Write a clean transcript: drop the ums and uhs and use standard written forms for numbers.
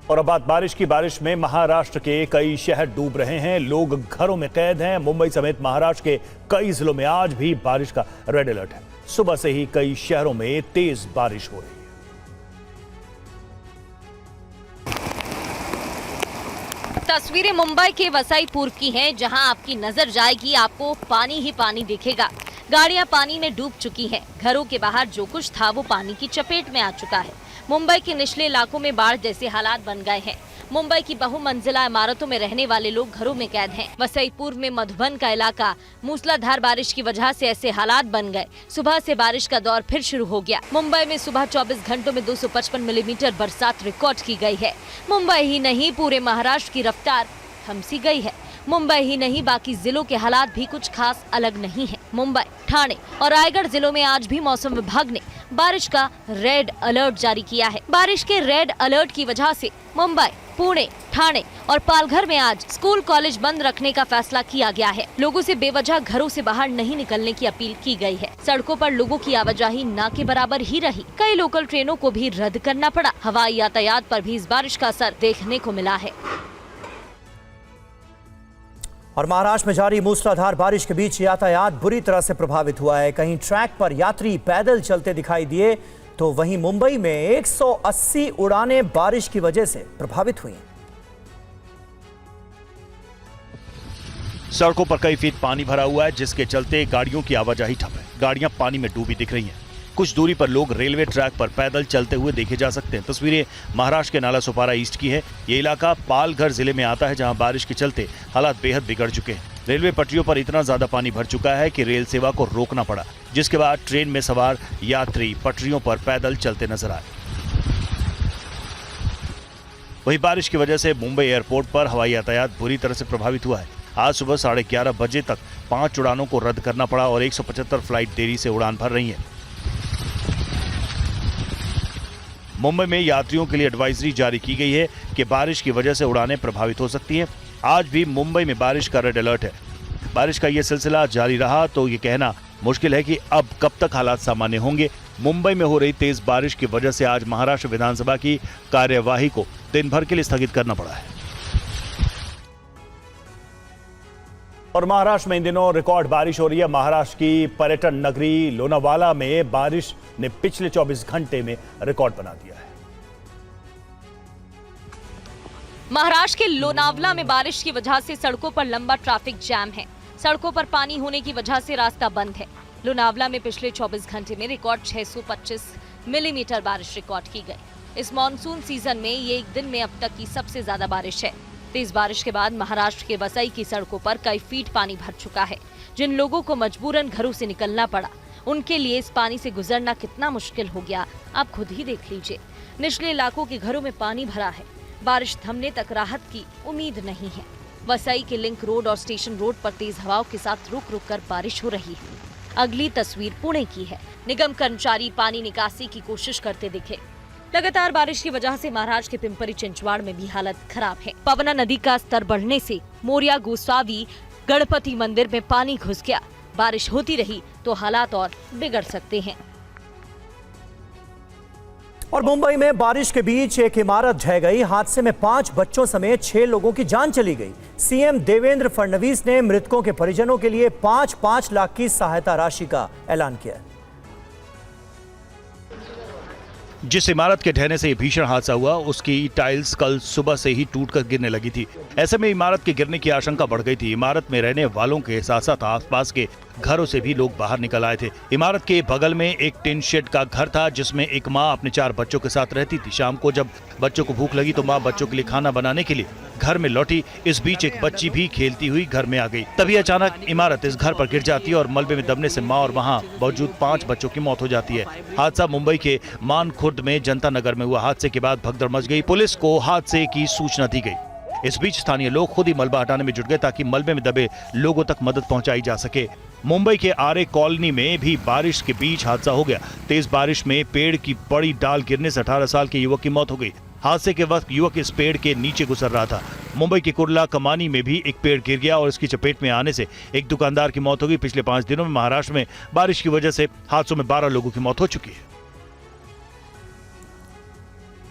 और अब बात बारिश की। बारिश में महाराष्ट्र के कई शहर डूब रहे हैं, लोग घरों में कैद हैं। मुंबई समेत महाराष्ट्र के कई जिलों में आज भी बारिश का रेड अलर्ट है। सुबह से ही कई शहरों में तेज बारिश हो रही है। तस्वीरें मुंबई के वसाईपुर की हैं, जहां आपकी नजर जाएगी आपको पानी ही पानी दिखेगा। गाड़ियां पानी में डूब चुकी हैं। घरों के बाहर जो कुछ था वो पानी की चपेट में आ चुका है। मुंबई के निचले इलाकों में बाढ़ जैसे हालात बन गए हैं। मुंबई की बहुमंजिला इमारतों में रहने वाले लोग घरों में कैद हैं। वसईपुर में मधुबन का इलाका मूसलाधार बारिश की वजह से ऐसे हालात बन गए। सुबह से बारिश का दौर फिर शुरू हो गया। मुंबई में सुबह 24 घंटों में 255 मिलीमीटर बरसात रिकॉर्ड की गई है। मुंबई ही नहीं, पूरे महाराष्ट्र की रफ्तार थम सी गई है। मुंबई ही नहीं, बाकी जिलों के हालात भी कुछ खास अलग नहीं है। मुंबई, ठाणे और रायगढ़ जिलों में आज भी मौसम विभाग ने बारिश का रेड अलर्ट जारी किया है। बारिश के रेड अलर्ट की वजह से मुंबई, पुणे, ठाणे और पालघर में आज स्कूल कॉलेज बंद रखने का फैसला किया गया है। लोगों से बेवजह घरों से बाहर नहीं निकलने की अपील की गई है। सड़कों पर लोगों की आवाजाही न के बराबर ही रही। कई लोकल ट्रेनों को भी रद्द करना पड़ा। हवाई यातायात पर भी इस बारिश का असर देखने को मिला है। और महाराष्ट्र में जारी मूसलाधार बारिश के बीच यातायात बुरी तरह से प्रभावित हुआ है। कहीं ट्रैक पर यात्री पैदल चलते दिखाई दिए, तो वहीं मुंबई में 180 उड़ानें बारिश की वजह से प्रभावित हुई। सड़कों पर कई फीट पानी भरा हुआ है, जिसके चलते गाड़ियों की आवाजाही ठप है। गाड़ियां पानी में डूबी दिख रही हैं। कुछ दूरी पर लोग रेलवे ट्रैक पर पैदल चलते हुए देखे जा सकते हैं। तस्वीरें महाराष्ट्र के नाला सोपारा ईस्ट की है। ये इलाका पालघर जिले में आता है, जहां बारिश के चलते हालात बेहद बिगड़ चुके हैं। रेलवे पटरियों पर इतना ज्यादा पानी भर चुका है कि रेल सेवा को रोकना पड़ा, जिसके बाद ट्रेन में सवार यात्री पटरियों पर पैदल चलते नजर आए। वहीं बारिश की वजह से मुंबई एयरपोर्ट पर हवाई यातायात बुरी तरह से प्रभावित हुआ है। आज सुबह 11:30 बजे तक 5 उड़ानों को रद्द करना पड़ा और 175 फ्लाइट देरी से उड़ान भर रही है। मुंबई में यात्रियों के लिए एडवाइजरी जारी की गई है कि बारिश की वजह से उड़ानें प्रभावित हो सकती हैं। आज भी मुंबई में बारिश का रेड अलर्ट है। बारिश का यह सिलसिला जारी रहा तो ये कहना मुश्किल है कि अब कब तक हालात सामान्य होंगे। मुंबई में हो रही तेज बारिश की वजह से आज महाराष्ट्र विधानसभा की कार्यवाही को दिन भर के लिए स्थगित करना पड़ा है। और महाराष्ट्र में इन दिनों रिकॉर्ड बारिश हो रही है। महाराष्ट्र की पर्यटन नगरी लोनावाला में बारिश ने पिछले 24 घंटे में रिकॉर्ड बना दिया है। महाराष्ट्र के लोनावला में बारिश की वजह से सड़कों पर लंबा ट्रैफिक जैम है। सड़कों पर पानी होने की वजह से रास्ता बंद है। लोनावला में पिछले 24 घंटे में रिकॉर्ड 625 मिलीमीटर बारिश रिकॉर्ड की गई। इस मॉनसून सीजन में ये एक दिन में अब तक की सबसे ज्यादा बारिश है। तेज बारिश के बाद महाराष्ट्र के वसई की सड़कों पर कई फीट पानी भर चुका है। जिन लोगों को मजबूरन घरों से निकलना पड़ा, उनके लिए इस पानी से गुजरना कितना मुश्किल हो गया, आप खुद ही देख लीजिए। निचले इलाकों के घरों में पानी भरा है। बारिश थमने तक राहत की उम्मीद नहीं है। वसई के लिंक रोड और स्टेशन रोड पर तेज हवाओं के साथ रुक रुक कर बारिश हो रही है। अगली तस्वीर पुणे की है। निगम कर्मचारी पानी निकासी की कोशिश करते दिखे। लगातार बारिश की वजह से महाराष्ट्र के पिंपरी चिंचवाड़ में भी हालत खराब है। पवना नदी का स्तर बढ़ने से मोरिया गोसावी गणपति मंदिर में पानी घुस गया। बारिश होती रही तो हालात और बिगड़ सकते हैं। और मुंबई में बारिश के बीच एक इमारत ढह गई। हादसे में 5 बच्चों समेत 6 लोगों की जान चली गई। सीएम देवेंद्र फडणवीस ने मृतकों के परिजनों के लिए 5-5 लाख की सहायता राशि का ऐलान किया। जिस इमारत के ढहने से ये भीषण हादसा हुआ, उसकी टाइल्स कल सुबह से ही टूटकर गिरने लगी थी। ऐसे में इमारत के गिरने की आशंका बढ़ गई थी। इमारत में रहने वालों के साथ साथ आसपास के घरों से भी लोग बाहर निकल आए थे। इमारत के बगल में एक टिन शेड का घर था, जिसमें एक मां अपने 4 बच्चों के साथ रहती थी। शाम को जब बच्चों को भूख लगी तो मां बच्चों के लिए खाना बनाने के लिए घर में लौटी। इस बीच एक बच्ची भी खेलती हुई घर में आ गई। तभी अचानक इमारत इस घर पर गिर जाती है और मलबे में दबने से मां और वहां मौजूद 5 बच्चों की मौत हो जाती है। हादसा मुंबई के मानखुर्द में जनता नगर में हुआ। हादसे के बाद भगदड़ मच गई। पुलिस को हादसे की सूचना दी गई। इस बीच स्थानीय लोग खुद ही मलबा हटाने में जुट गए ताकि मलबे में दबे लोगों तक मदद पहुंचाई जा सके। मुंबई के आरे कॉलोनी में भी बारिश के बीच हादसा हो गया। तेज बारिश में पेड़ की बड़ी डाल गिरने से 18 साल के युवक की मौत हो गई। हादसे के वक्त युवक इस पेड़ के नीचे गुजर रहा था। मुंबई के कुर्ला कमानी में भी एक पेड़ गिर गया और इसकी चपेट में आने से एक दुकानदार की मौत हो गई। पिछले 5 दिनों में महाराष्ट्र में बारिश की वजह से हादसों में 12 लोगों की मौत हो चुकी है।